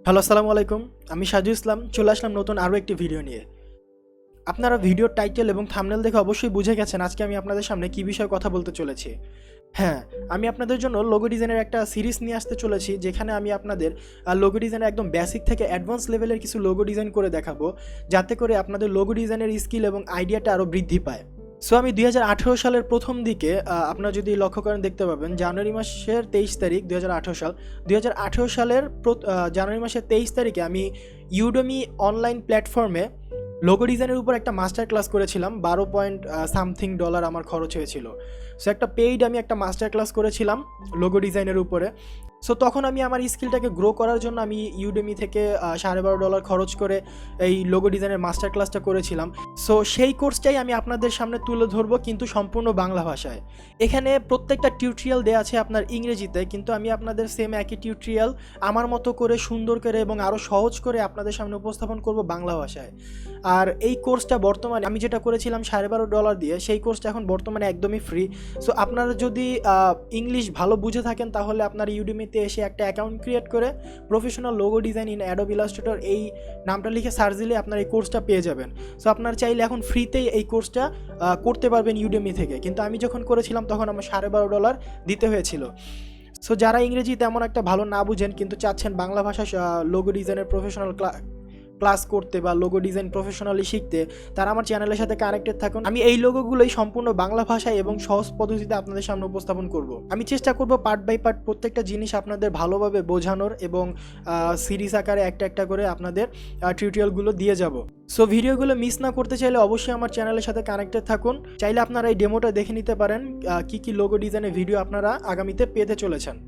Hello, আসসালামু আলাইকুম। আমি সাজু ইসলাম চলে আসলাম নতুন আরও একটি ভিডিও নিয়ে। আপনারা ভিডিওর টাইটেল এবং থাম্বনেল দেখে অবশ্যই বুঝে গেছেন আজকে আমি আপনাদের সামনে কী বিষয়ে কথা বলতে চলেছি। হ্যাঁ, আমি আপনাদের জন্য লোগো ডিজাইনের একটা সিরিজ নিয়ে আসতে চলেছি, যেখানে আমি আপনাদের লোগো ডিজাইনের একদম বেসিক থেকে অ্যাডভান্স লেভেলের কিছু লোগো ডিজাইন করে দেখাবো, যাতে করে আপনাদের লোগো ডিজাইনের স্কিল এবং আইডিয়াটা আরও বৃদ্ধি পায়। সো আমি 2018 সালের প্রথম দিকে আপনারা যদি লক্ষ্য করেন দেখতে পাবেন জানুয়ারি মাসের 23 তারিখ 2018 সাল 2018 সালের জানুয়ারি মাসের 23 তারিখে আমি ইউডেমি অনলাইন প্ল্যাটফর্মে লোগো ডিজাইনের উপর একটা মাস্টার ক্লাস করেছিলাম। 12 পয়েন্ট সামথিং ডলার আমার খরচ হয়েছিল। সো একটা পেইড আমি একটা মাস্টার ক্লাস করেছিলাম লোগো ডিজাইনের উপরে। সো তখন আমি আমার স্কিলটাকে গ্রো করার জন্য আমি ইউডেমি থেকে $12.5 খরচ করে এই লোগো ডিজাইনের মাস্টার ক্লাসটা করেছিলাম। সো সেই কোর্সটাই আমি আপনাদের সামনে তুলে ধরবো, কিন্তু সম্পূর্ণ বাংলা ভাষায়। এখানে প্রত্যেকটা টিউটোরিয়াল দেওয়া আছে আপনার ইংরেজিতে, কিন্তু আমি আপনাদের সেম একই টিউটোরিয়াল আমার মতো করে সুন্দর করে এবং আরও সহজ করে আপনাদের সামনে উপস্থাপন করব বাংলা ভাষায়। আর এই কোর্সটা বর্তমানে আমি যেটা করেছিলাম $12.5 দিয়ে, সেই কোর্সটা এখন বর্তমানে একদমই ফ্রি। সো আপনারা যদি ইংলিশ ভালো বুঝে থাকেন তাহলে আপনার ইউডেমিতে এসে একটা অ্যাকাউন্ট ক্রিয়েট করে professional logo design in Adobe Illustrator এই নামটা লিখে সার্চ দিলে আপনার এই কোর্সটা পেয়ে যাবেন। সো আপনার চাইলে এখন ফ্রিতেই এই কোর্সটা করতে পারবেন ইউডেমি থেকে, কিন্তু আমি যখন করেছিলাম তখন আমার $12.5 দিতে হয়েছিল। সো যারা ইংরেজি তেমন একটা ভালো না বুঝেন কিন্তু চাচ্ছেন বাংলা ভাষায় লোগো ডিজাইনের প্রফেশনাল ক্লাস করতে বা লোগো ডিজাইন প্রফেশনালি শিখতে, তারা আমার চ্যানেলের সাথে কানেক্টেড থাকুন। আমি এই লোগোগুলোই সম্পূর্ণ বাংলা ভাষায় এবং সহজ পদ্ধতিতে আপনাদের সামনে উপস্থাপন করব। আমি চেষ্টা করব পার্ট বাই পার্ট প্রত্যেকটা জিনিস আপনাদের ভালোভাবে বোঝানোর এবং সিরিজ আকারে একটা একটা করে আপনাদের টিউটোরিয়ালগুলো দিয়ে যাব। সো ভিডিওগুলো মিস না করতে চাইলে অবশ্যই আমার চ্যানেলের সাথে কানেক্টেড থাকুন। চাইলে আপনারা এই ডেমোটা দেখে নিতে পারেন কী কী লোগো ডিজাইনের ভিডিও আপনারা আগামীতে পেতে চলেছেন।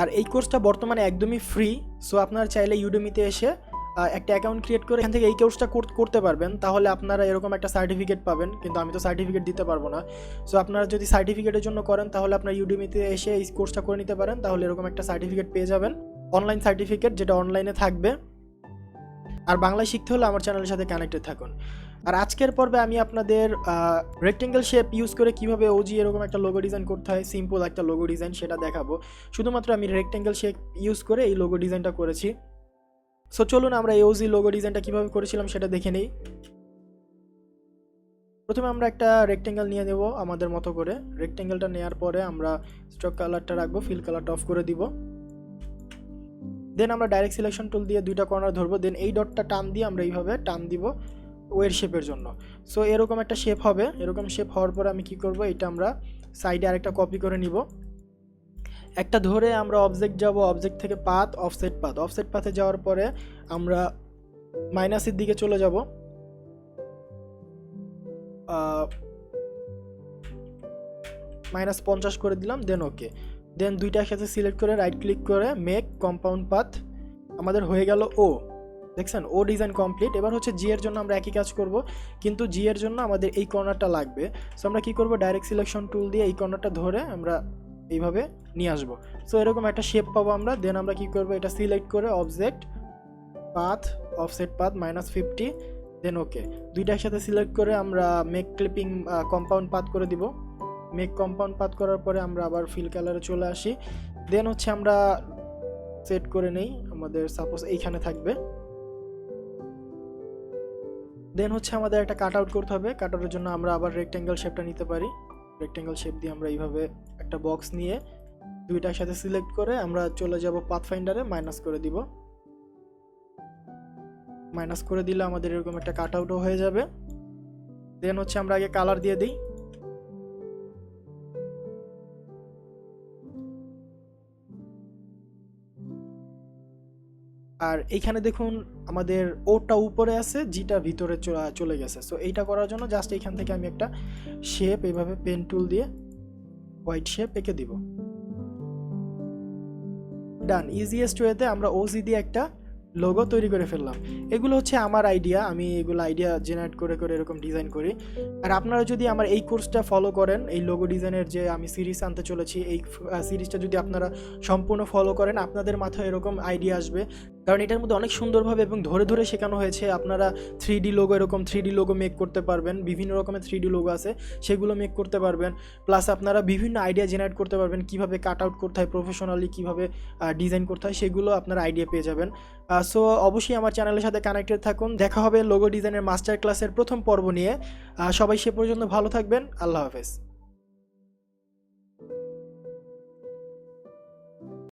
আর এই কোর্সটা বর্তমানে একদমই ফ্রি। সো আপনারা চাইলে ইউডেমিতে এসে একটা অ্যাকাউন্ট ক্রিয়েট করে এখান থেকে এই কোর্সটা করতে পারবেন। তাহলে আপনারা এরকম একটা সার্টিফিকেট পাবেন, কিন্তু আমি তো সার্টিফিকেট দিতে পারবো না। সো আপনারা যদি সার্টিফিকেটের জন্য করেন তাহলে আপনারা ইউডেমিতে এসে এই কোর্সটা করে নিতে পারেন, তাহলে এরকম একটা সার্টিফিকেট পেয়ে যাবেন, অনলাইন সার্টিফিকেট, যেটা অনলাইনে থাকবে। আর বাংলায় শিখতে হলে আমার চ্যানেলের সাথে কানেক্টেড থাকুন। আর আজকের পর্বে আমি আপনাদের রেক্টেঙ্গেল শেপ ইউজ করে কীভাবে ওজি এরকম একটা লোগো ডিজাইন করতে হয়, সিম্পল একটা লোগো ডিজাইন, সেটা দেখাবো। শুধুমাত্র আমি রেক্টেঙ্গেল শেপ ইউজ করে এই লোগো ডিজাইনটা করেছি। সো চলুন আমরা এই ওজি লোগো ডিজাইনটা কীভাবে করেছিলাম সেটা দেখে নিই। প্রথমে আমরা একটা রেক্টেঙ্গেল নিয়ে নেব আমাদের মতো করে। রেক্টেঙ্গেলটা নেওয়ার পরে আমরা স্ট্রোক কালারটা রাখবো, ফিল কালারটা অফ করে দিব। দেন আমরা ডাইরেক্ট সিলেকশন টুল দিয়ে দুইটা কর্নার ধরবো। দেন এই ডটটা টান দিয়ে আমরা এইভাবে টান দিব ওয়ের শেপের জন্য। সো এরকম একটা শেপ হবে। এরকম শেপ হওয়ার পরে আমি কি করব, এটা আমরা সাইডে আরেকটা কপি করে নিব। একটা ধরে আমরা অবজেক্ট যাব, অবজেক্ট থেকে পাথ, অফসেট পাথে যাওয়ার পরে আমরা মাইনাসের দিকে চলে যাব। -50 করে দিলাম। দেন ওকে। দেন দুইটা একসাথে সিলেক্ট করে রাইট ক্লিক করে মেক কম্পাউন্ড পাথ, আমাদের হয়ে গেল ও। দেখছেন, ও ডিজাইন কমপ্লিট। এবার হচ্ছে জি এর জন্য আমরা একই কাজ করব, কিন্তু জি এর জন্য আমাদের এই কর্নারটা লাগবে। সো আমরা কি করব, ডাইরেক্ট সিলেকশন টুল দিয়ে এই কর্নারটা ধরে আমরা এইভাবে নিয়ে আসবো। সো এরকম একটা শেপ পাবো আমরা। দেন আমরা কি করব, এটা সিলেক্ট করে অবজেক্ট পাথ, অফসেট পাথ -50, দেন ওকে। দুইটা একসাথে সিলেক্ট করে আমরা মেক ক্লিপিং কম্পাউন্ড পাথ করে দিব। মেক কম্পাউন্ড পাথ করার পরে আমরা আবার ফিল কালারে চলে আসি। দেন হচ্ছে আমরা সেট করে নেই, আমাদের সাপোজ এইখানে থাকবে। দেন হচ্ছে আমাদের একটা কাট আউট করতে হবে। কাট আউটের জন্য আমরা আবার রেক্টেঙ্গেল শেপটা নিতে পারি। রেক্টেঙ্গেল শেপ দিয়ে আমরা এইভাবে একটা বক্স নিয়ে দুইটার সাথে সিলেক্ট করে আমরা চলে যাব পাথ ফাইন্ডারে, মাইনাস করে দিব। মাইনাস করে দিলে আমাদের এরকম একটা কাট আউটও হয়ে যাবে। দেন হচ্ছে আমরা আগে কালার দিয়ে দিই। আর এইখানে দেখুন আমাদের ওটা উপরে আছে, জিটা ভিতরে চলে গেছে। সো এইটা করার জন্য জাস্ট এইখান থেকে আমি একটা শেপ এইভাবে পেন টুল দিয়ে হোয়াইট শেপ এঁকে দিব। ডান। ইজিয়েস্ট ওয়েতে আমরা ওজি দিয়ে একটা লোগো তৈরি করে ফেললাম। এগুলো হচ্ছে আমার আইডিয়া, আমি এগুলো আইডিয়া জেনারেট করে করে এরকম ডিজাইন করি। আর আপনারা যদি আমার এই কোর্সটা ফলো করেন, এই লোগো ডিজাইনের যে আমি সিরিজ আনতে চলেছি, এই সিরিজটা যদি আপনারা সম্পূর্ণ ফলো করেন, আপনাদের মাথায় এরকম আইডিয়া আসবে। কারণ এটার মধ্যে অনেক সুন্দরভাবে এবং ধরে ধরে শেখানো হয়েছে। আপনারা 3D লোগো, এরকম 3D লোগো মেক করতে পারবেন, বিভিন্ন রকমের 3D লোগো আছে সেগুলো মেক করতে পারবেন। প্লাস আপনারা বিভিন্ন আইডিয়া জেনারেট করতে পারবেন, কীভাবে কাট আউট করতে হয়, প্রফেশনালি কীভাবে ডিজাইন করতে হয়, সেগুলো আপনারা আইডিয়া পেয়ে যাবেন। সো অবশ্যই আমার চ্যানেলের সাথে কানেক্টেড থাকুন। দেখা হবে লোগো ডিজাইনের মাস্টার ক্লাসের প্রথম পর্ব নিয়ে। সবাই সে পর্যন্ত ভালো থাকবেন। আল্লাহ হাফেজ।